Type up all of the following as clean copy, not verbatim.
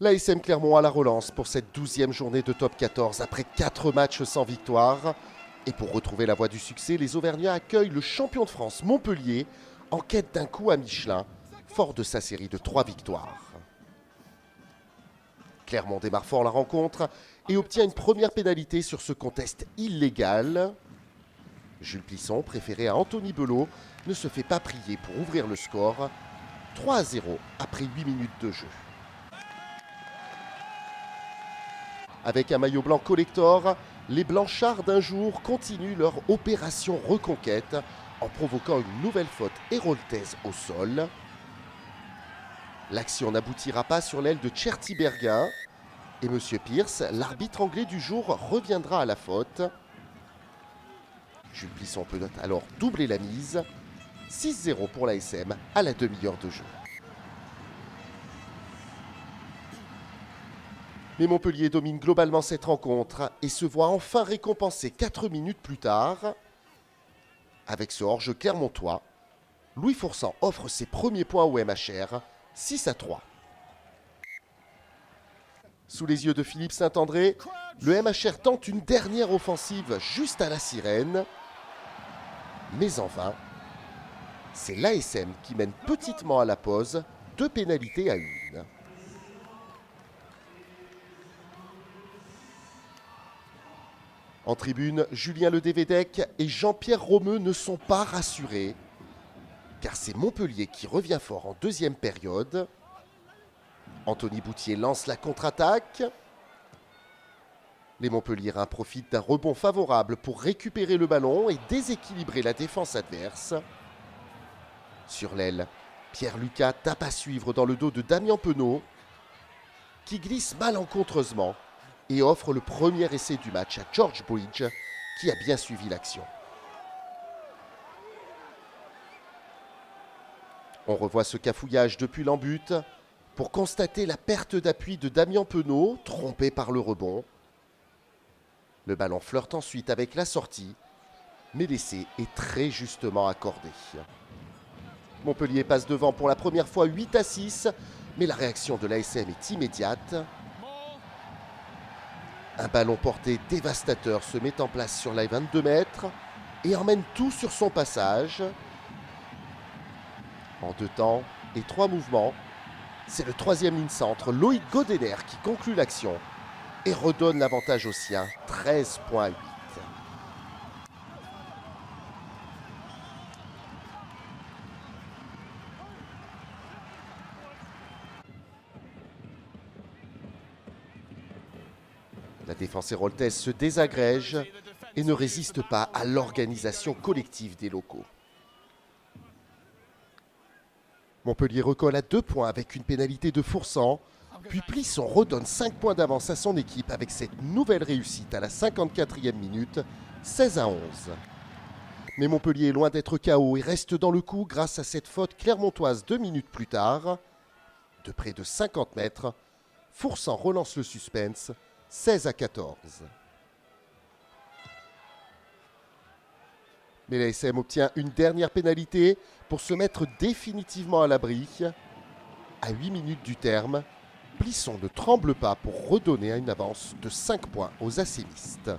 L'ASM Clermont à la relance pour cette 12e journée de top 14 après 4 matchs sans victoire. Et pour retrouver la voie du succès, les Auvergnats accueillent le champion de France Montpellier en quête d'un coup à Michelin, fort de sa série de 3 victoires. Clermont démarre fort la rencontre et obtient une première pénalité sur ce contest illégal. Jules Plisson, préféré à Anthony Belot, ne se fait pas prier pour ouvrir le score. 3-0 après 8 minutes de jeu. Avec un maillot blanc collector, les Blanchards d'un jour continuent leur opération reconquête en provoquant une nouvelle faute héroltaise au sol. L'action n'aboutira pas sur l'aile de Cherty-Berguin et M. Pierce, l'arbitre anglais du jour, reviendra à la faute. Jules Plisson peut alors doubler la mise. 6-0 pour l'ASM à la demi-heure de jeu. Mais Montpellier domine globalement cette rencontre et se voit enfin récompensé 4 minutes plus tard. Avec ce hors-jeu clermontois, Louis Foursan offre ses premiers points au MHR, 6-3. Sous les yeux de Philippe Saint-André, le MHR tente une dernière offensive juste à la sirène. Mais en vain, c'est l'ASM qui mène petitement à la pause, 2 pénalités à 1. En tribune, Julien Ledévédec et Jean-Pierre Romeu ne sont pas rassurés, car c'est Montpellier qui revient fort en deuxième période. Anthony Boutier lance la contre-attaque. Les Montpelliérains profitent d'un rebond favorable pour récupérer le ballon et déséquilibrer la défense adverse. Sur l'aile, Pierre Lucas tape à suivre dans le dos de Damien Penaud, qui glisse malencontreusement et offre le premier essai du match à George Bridge, qui a bien suivi l'action. On revoit ce cafouillage depuis l'en-but pour constater la perte d'appui de Damien Penaud, trompé par le rebond. Le ballon flirte ensuite avec la sortie, mais l'essai est très justement accordé. Montpellier passe devant pour la première fois 8-6, mais la réaction de l'ASM est immédiate. Un ballon porté dévastateur se met en place sur la 22 mètres et emmène tout sur son passage. En 2 temps et 3 mouvements, c'est le 3e ligne centre, Loïc Godener, qui conclut l'action et redonne l'avantage aux siens, 13,8. La défense héroltaise se désagrège et ne résiste pas à l'organisation collective des locaux. Montpellier recolle à 2 points avec une pénalité de Foursan, puis Plisson redonne 5 points d'avance à son équipe avec cette nouvelle réussite à la 54e minute, 16-11. Mais Montpellier est loin d'être KO et reste dans le coup grâce à cette faute clermontoise 2 minutes plus tard. De près de 50 mètres, Foursan relance le suspense, 16-14. Mais l'ASM obtient une dernière pénalité pour se mettre définitivement à l'abri. À 8 minutes du terme, Plisson ne tremble pas pour redonner une avance de 5 points aux ASMistes.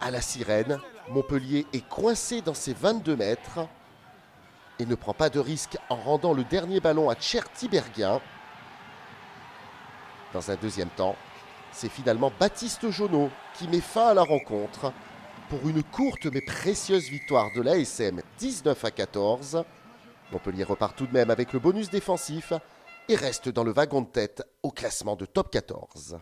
À la sirène, Montpellier est coincé dans ses 22 mètres et ne prend pas de risque en rendant le dernier ballon à Cherty-Berguin. Dans un deuxième temps, c'est finalement Baptiste Jonot qui met fin à la rencontre pour une courte mais précieuse victoire de l'ASM 19-14. Montpellier repart tout de même avec le bonus défensif et reste dans le wagon de tête au classement de top 14.